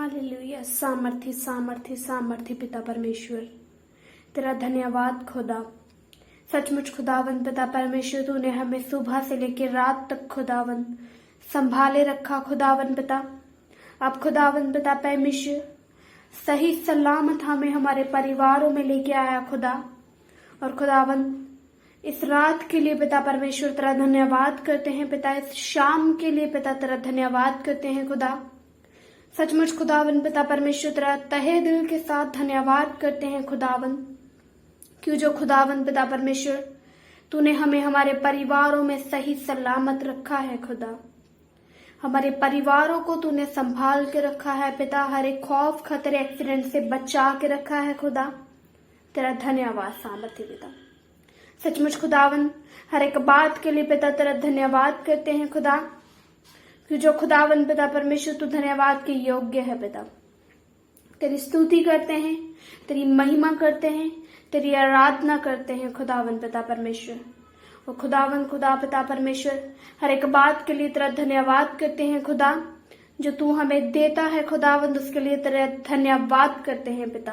Hallelujah. सामर्थी सामर्थी सामर्थी पिता परमेश्वर, तेरा धन्यवाद खुदा। सचमुच खुदावन पिता परमेश्वर, तूने हमें सुबह से लेकर रात तक खुदावन संभाले रखा खुदावन पिता। अब खुदावन पिता परमेश्वर सही सलामत हमें हमारे परिवारों में लेके आया खुदा। और खुदावन इस रात के लिए पिता परमेश्वर तेरा धन्यवाद करते हैं पिता। इस शाम के लिए पिता तेरा धन्यवाद करते हैं खुदा। सचमुच खुदावन पिता परमेश्वर तेरा तहे दिल के साथ धन्यवाद करते हैं खुदावन, क्यों जो खुदावन पिता परमेश्वर तूने हमें हमारे परिवारों में सही सलामत रखा है खुदा। हमारे परिवारों को तूने संभाल के रखा है पिता। हर एक खौफ खतरे एक्सीडेंट से बचा के रखा है खुदा। तेरा धन्यवाद सामर्थ्य पिता। सचमुच खुदावन हर एक बात के लिए पिता तेरा धन्यवाद करते हैं खुदा, कि जो खुदावन पिता परमेश्वर तू धन्यवाद के योग्य है पिता। तेरी स्तुति करते हैं, तेरी महिमा करते हैं, तेरी आराधना करते हैं खुदावन पिता परमेश्वर। और खुदावन खुदा पिता परमेश्वर हर एक बात के लिए तेरा धन्यवाद करते हैं खुदा। जो तू हमें देता है खुदावन उसके लिए तेरा धन्यवाद करते हैं पिता।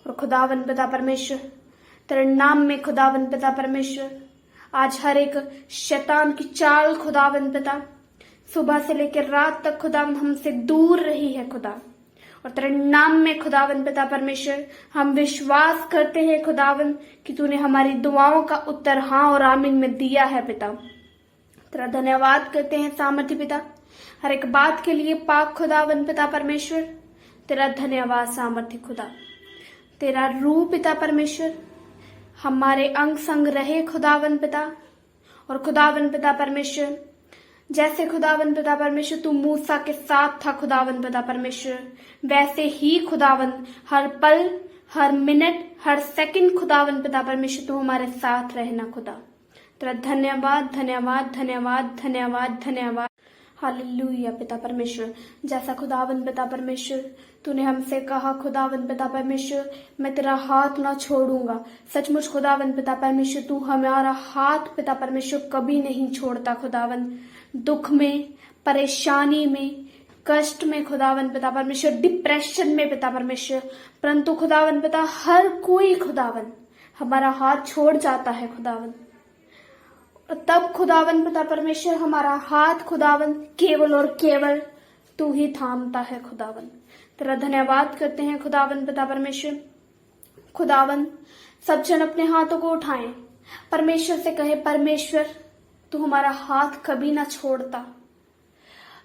और खुदावन पिता परमेश्वर तेरे नाम में खुदावन पिता परमेश्वर आज हर एक शैतान की चाल खुदावन पिता सुबह से लेकर रात तक खुदावन हमसे दूर रही है खुदा। और तेरे नाम में खुदावन पिता परमेश्वर हम विश्वास करते हैं खुदावन कि तूने हमारी दुआओं का उत्तर हाँ और आमीन में दिया है पिता। तेरा धन्यवाद करते हैं सामर्थ्य पिता। हर एक बात के लिए पाक खुदावन पिता परमेश्वर तेरा धन्यवाद सामर्थ्य खुदा। तेरा रूह पिता परमेश्वर हमारे अंग संग रहे खुदावन पिता। और खुदावन पिता परमेश्वर जैसे खुदावन पिता परमेश्वर तू मूसा के साथ था खुदावन पिता परमेश्वर, वैसे ही खुदावन हर पल हर मिनट हर सेकंड खुदावन पिता परमेश्वर तू हमारे साथ रहना खुदा। तेरा धन्यवाद धन्यवाद धन्यवाद धन्यवाद धन्यवाद। हालेलुया पिता परमेश्वर। जैसा खुदावन पिता परमेश्वर तूने हमसे कहा खुदावन पिता परमेश्वर मैं तेरा हाथ ना छोड़ूंगा। सचमुच खुदावन पिता परमेश्वर तू हमारा हाथ पिता परमेश्वर कभी नहीं छोड़ता खुदावन। दुख में, परेशानी में, कष्ट में खुदावन पिता परमेश्वर, डिप्रेशन में पिता परमेश्वर, परंतु खुदावन पिता हर कोई खुदावन हमारा हाथ छोड़ जाता है खुदावन। तब खुदावन पिता परमेश्वर हमारा हाथ खुदावन केवल और केवल तू ही थामता है खुदावन। तेरा धन्यवाद करते हैं खुदावन पिता परमेश्वर। खुदावन सब जन अपने हाथों को उठाएं, परमेश्वर से कहे परमेश्वर तू हमारा हाथ कभी ना छोड़ता,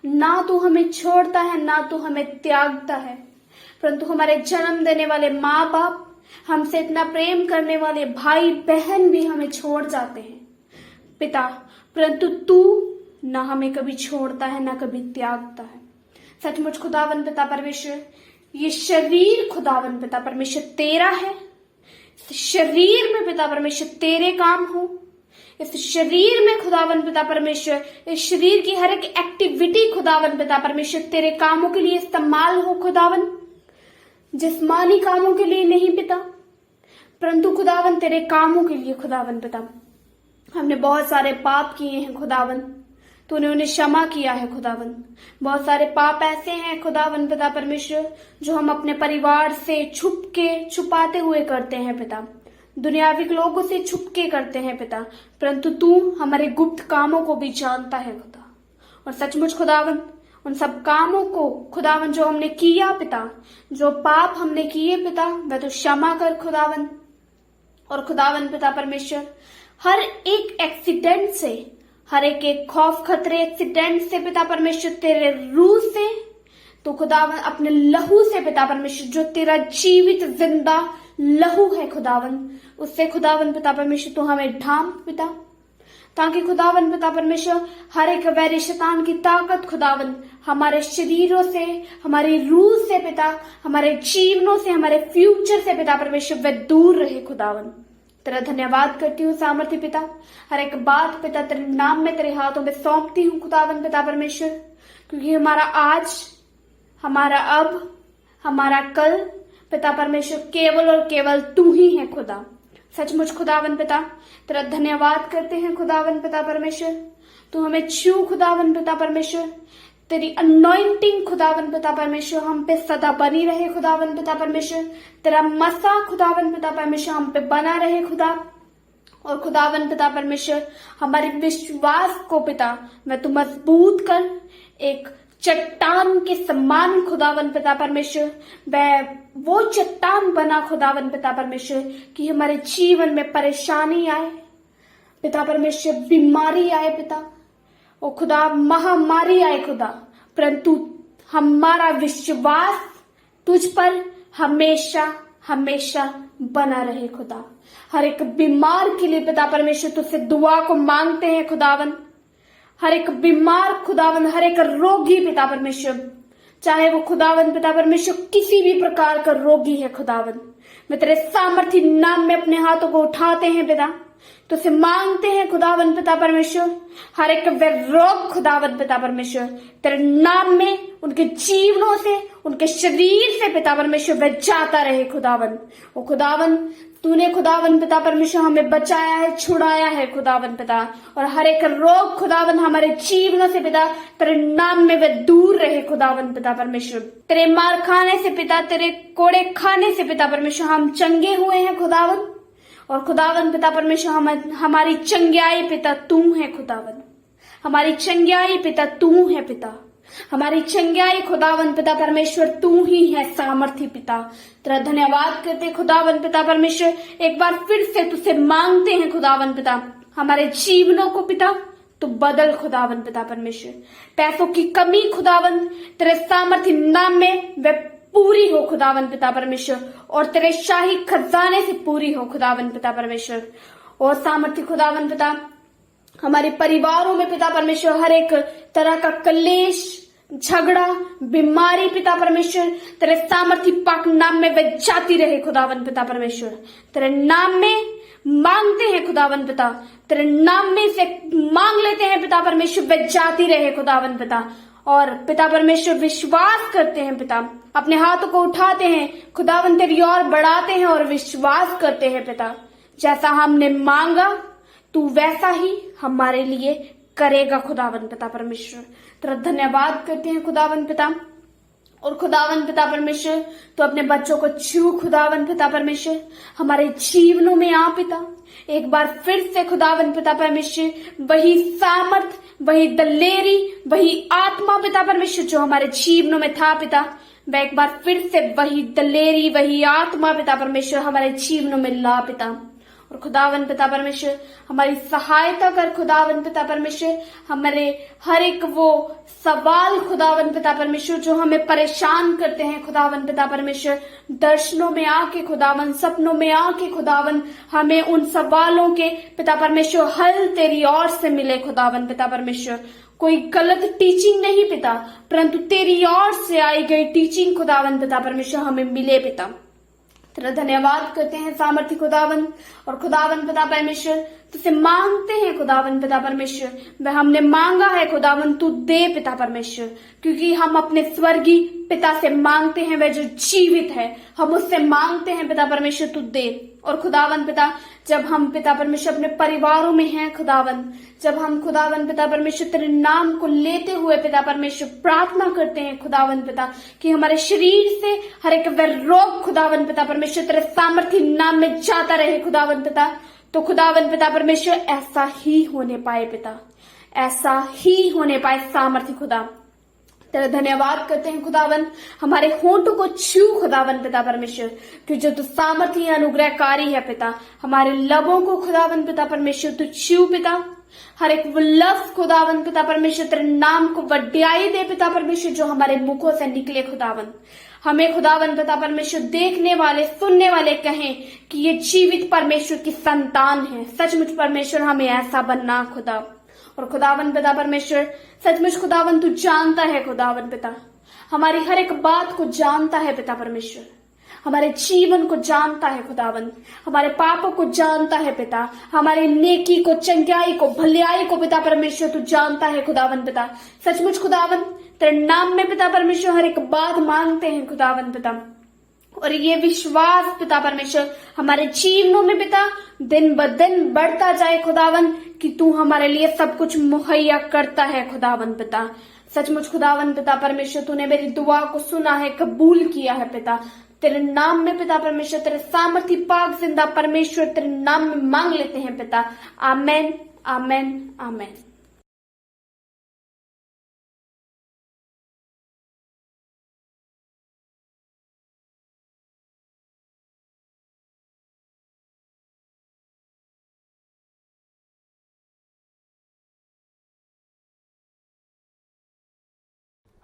ना तू हमें छोड़ता है ना तू हमें त्यागता है, परंतु हमारे जन्म देने वाले माँ बाप, हमसे इतना प्रेम करने वाले भाई बहन भी हमें छोड़ जाते हैं पिता, परंतु तू ना हमें कभी छोड़ता है ना कभी त्यागता है। सचमुच खुदावन पिता परमेश्वर ये शरीर खुदावन पिता परमेश्वर तेरा है। इस शरीर में पिता परमेश्वर तेरे काम हो। इस शरीर में खुदावन पिता परमेश्वर इस शरीर की हर एक एक्टिविटी खुदावन पिता परमेश्वर तेरे कामों के लिए इस्तेमाल हो खुदावन। जिस्मानी कामों के लिए नहीं पिता, परंतु खुदावन तेरे कामों के लिए खुदावन पिता। हमने बहुत सारे पाप किए हैं खुदावन, तूने उन्हें क्षमा किया है खुदावन। बहुत सारे पाप ऐसे हैं खुदावन पिता परमेश्वर जो हम अपने परिवार से छुपाते हुए करते हैं पिता, दुनियावी लोगों से छुपके करते हैं पिता, परंतु तू हमारे गुप्त कामों को भी जानता है खुदा। और सचमुच खुदावन उन सब कामों को खुदावन जो हमने किया पिता, जो पाप हमने किए पिता, वह तो क्षमा कर खुदावन। और खुदावन पिता परमेश्वर हर एक एक्सीडेंट से, हर एक खौफ खतरे एक्सीडेंट से पिता परमेश्वर तेरे रूह से, तो खुदावन अपने लहू से पिता परमेश्वर जो तेरा जीवित जिंदा लहू है खुदावन, उससे खुदावन पिता परमेश्वर तो हमें ढांप पिता, ताकि खुदावन पिता परमेश्वर हर एक वैरी शैतान की ताकत खुदावन हमारे शरीरों से, हमारी रूह से पिता, हमारे जीवनों से, हमारे फ्यूचर से पिता परमेश्वर वह दूर रहे खुदावन। तेरा धन्यवाद करती हूँ सामर्थ्य पिता। हर एक बात पिता तेरे नाम में तेरे हाथों में सौंपती हूँ खुदावन पिता परमेश्वर, क्योंकि हमारा आज, हमारा अब, हमारा कल पिता परमेश्वर केवल और केवल तू ही है खुदा। सचमुच खुदावन पिता तेरा धन्यवाद करते हैं खुदावन पिता परमेश्वर। तू हमें छू खुदावन पिता परमेश्वर, तेरी अनॉइंटिंग खुदावन पिता परमेश्वर हम पे सदा बनी रहे खुदावन पिता परमेश्वर। तेरा मसा खुदावन पिता परमेश्वर हम पे बना रहे खुदा। और खुदावन पिता परमेश्वर हमारे विश्वास को पिता मैं तू मजबूत कर, एक चट्टान के समान खुदावन पिता परमेश्वर वह वो चट्टान बना खुदावन पिता परमेश्वर कि हमारे जीवन में परेशानी आए पिता परमेश्वर, बीमारी आए पिता, ओ खुदा महामारी आए खुदा, परंतु हमारा विश्वास तुझ पर हमेशा हमेशा बना रहे खुदा। हर एक बीमार के लिए पिता परमेश्वर तुझसे दुआ को मांगते हैं खुदावन। हर एक बीमार खुदावन, हर एक रोगी पिता परमेश्वर, चाहे वो खुदावन पिता परमेश्वर किसी भी प्रकार का रोगी है खुदावन, मैं तेरे सामर्थी नाम में अपने हाथों को उठाते हैं पिता, तुझसे मांगते हैं खुदावन पिता परमेश्वर। हर एक रोग खुदावन पिता परमेश्वर तेरे नाम में उनके जीवनों से, उनके शरीर से पिता परमेश्वर वह जाता रहे खुदावन। ओ खुदावन तूने खुदावन पिता परमेश्वर हमें बचाया है, छुड़ाया है खुदावन पिता, और हर एक रोग खुदावन हमारे जीवनों से पिता तेरे नाम में वह दूर रहे खुदावन पिता परमेश्वर। तेरे मार खाने से पिता, तेरे कोड़े खाने से पिता परमेश्वर हम चंगे हुए हैं खुदावन। और खुदावन पिता परमेश्वर हमारी चंगाई पिता तू है खुदावन, हमारी चंगाई पिता तू है पिता, हमारी चंगाई खुदावन पिता परमेश्वर तू ही है सामर्थी पिता। तेरा धन्यवाद करते खुदावन पिता परमेश्वर, एक बार फिर से तुझसे मांगते हैं खुदावन पिता हमारे जीवनों को पिता तू बदल खुदावन पिता परमेश्वर। पैसों की कमी खुदावन तेरे सामर्थी नाम में वह पूरी हो खुदावन पिता परमेश्वर, और तेरे शाही खजाने से पूरी हो खुदावन पिता परमेश्वर। और सामर्थी खुदावन पिता हमारे परिवारों में पिता परमेश्वर हर एक तरह का कलेश, झगड़ा, बीमारी पिता परमेश्वर तेरे सामर्थी पाक नाम में वह जाती रहे खुदावन पिता परमेश्वर। तेरे नाम में मांगते हैं खुदावन पिता, तेरे नाम में से मांग लेते हैं पिता परमेश्वर वह जाती रहे खुदावन पिता। और पिता परमेश्वर विश्वास करते हैं पिता, अपने हाथों को उठाते हैं खुदावन तेरी ओर बढ़ाते हैं और विश्वास करते हैं पिता, जैसा हमने मांगा तू वैसा ही हमारे लिए करेगा खुदावन पिता परमेश्वर। तेरा धन्यवाद करते हैं खुदावन पिता। और खुदावन पिता परमेश्वर तो अपने बच्चों को छू खुदावन पिता परमेश्वर, हमारे जीवनों में आ पिता, एक बार फिर से खुदावन पिता परमेश्वर वही सामर्थ, वही दलेरी, वही आत्मा पिता परमेश्वर जो हमारे जीवनों में था पिता, वह एक बार फिर से वही दलेरी, वही आत्मा पिता परमेश्वर हमारे जीवनों में ला पिता। और खुदावन पिता परमेश्वर हमारी सहायता कर खुदावन पिता परमेश्वर, हमारे हर एक वो सवाल खुदावन पिता परमेश्वर जो हमें परेशान करते हैं खुदावन पिता परमेश्वर, दर्शनों में आके खुदावन, सपनों में आके खुदावन हमें उन सवालों के पिता परमेश्वर हल तेरी ओर से मिले खुदावन पिता परमेश्वर। कोई गलत टीचिंग नहीं पिता, परंतु तेरी ओर से आई गई टीचिंग खुदावन पिता परमेश्वर हमें मिले पिता। तेरा धन्यवाद करते हैं सामर्थ्य खुदावन। और खुदावन पिता परमेश्वर तुझसे मांगते हैं खुदावन पिता परमेश्वर, वह हमने मांगा है खुदावन तू दे पिता परमेश्वर, क्योंकि हम अपने स्वर्गीय पिता से मांगते हैं वह जो जीवित है, हम उससे मांगते हैं पिता परमेश्वर तू दे। और खुदावन पिता जब हम पिता परमेश्वर अपने परिवारों में हैं खुदावन, जब हम खुदावन पिता परमेश्वर तेरे नाम को लेते हुए पिता परमेश्वर प्रार्थना करते हैं खुदावन पिता कि हमारे शरीर से हर एक वह रोग खुदावन पिता परमेश्वर तेरे सामर्थ्य नाम में जाता रहे खुदावन पिता, तो खुदावन पिता परमेश्वर ऐसा ही होने पाए पिता, ऐसा ही होने पाए सामर्थ्य खुदा। तेरा धन्यवाद करते हैं खुदावन, हमारे होंठों को छू खुदावन पिता परमेश्वर, कि जो तू सामर्थ्य अनुग्रहकारी है पिता, हमारे लबों को खुदावन पिता परमेश्वर तू छू पिता, हर एक वो लफ्ज खुदावन पिता परमेश्वर तेरे नाम को वड्याई दे पिता परमेश्वर जो हमारे मुखों से निकले खुदावन, हमें खुदावन पिता परमेश्वर देखने वाले सुनने वाले कहें कि ये जीवित परमेश्वर की संतान है। सचमुच परमेश्वर हमें ऐसा बनना खुदा। और खुदावन पिता परमेश्वर सचमुच खुदावन तू जानता है खुदावन पिता, हमारी हर एक बात को जानता है पिता परमेश्वर, हमारे जीवन को जानता है खुदावन, हमारे पापों को जानता है पिता, हमारे नेकी को, चंगाई को, भलाई को पिता परमेश्वर तू जानता है खुदावन पिता। सचमुच खुदावन तेरे नाम में पिता परमेश्वर हर एक बात मांगते हैं खुदावन पिता, और ये विश्वास पिता परमेश्वर हमारे जीवनों में पिता दिन ब दिन बढ़ता जाए खुदावन, कि तू हमारे लिए सब कुछ मुहैया करता है खुदावंद पिता। सचमुच खुदावंद पिता परमेश्वर, तूने मेरी दुआ को सुना है, कबूल किया है पिता। तेरे नाम में पिता परमेश्वर, तेरे सामर्थी पाक जिंदा परमेश्वर, तेरे नाम में मांग लेते हैं पिता। आमेन, आमेन, आमेन।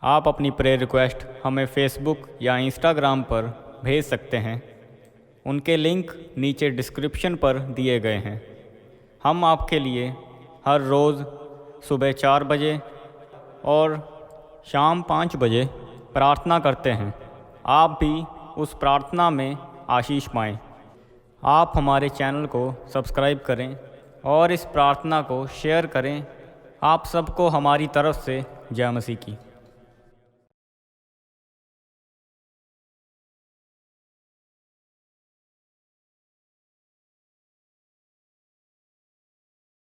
आप अपनी प्रेयर रिक्वेस्ट हमें फेसबुक या इंस्टाग्राम पर भेज सकते हैं। उनके लिंक नीचे डिस्क्रिप्शन पर दिए गए हैं। हम आपके लिए हर रोज़ सुबह 4 बजे और शाम 5 बजे प्रार्थना करते हैं। आप भी उस प्रार्थना में आशीष पाएं। आप हमारे चैनल को सब्सक्राइब करें और इस प्रार्थना को शेयर करें। आप सबको हमारी तरफ से जय मसीह की।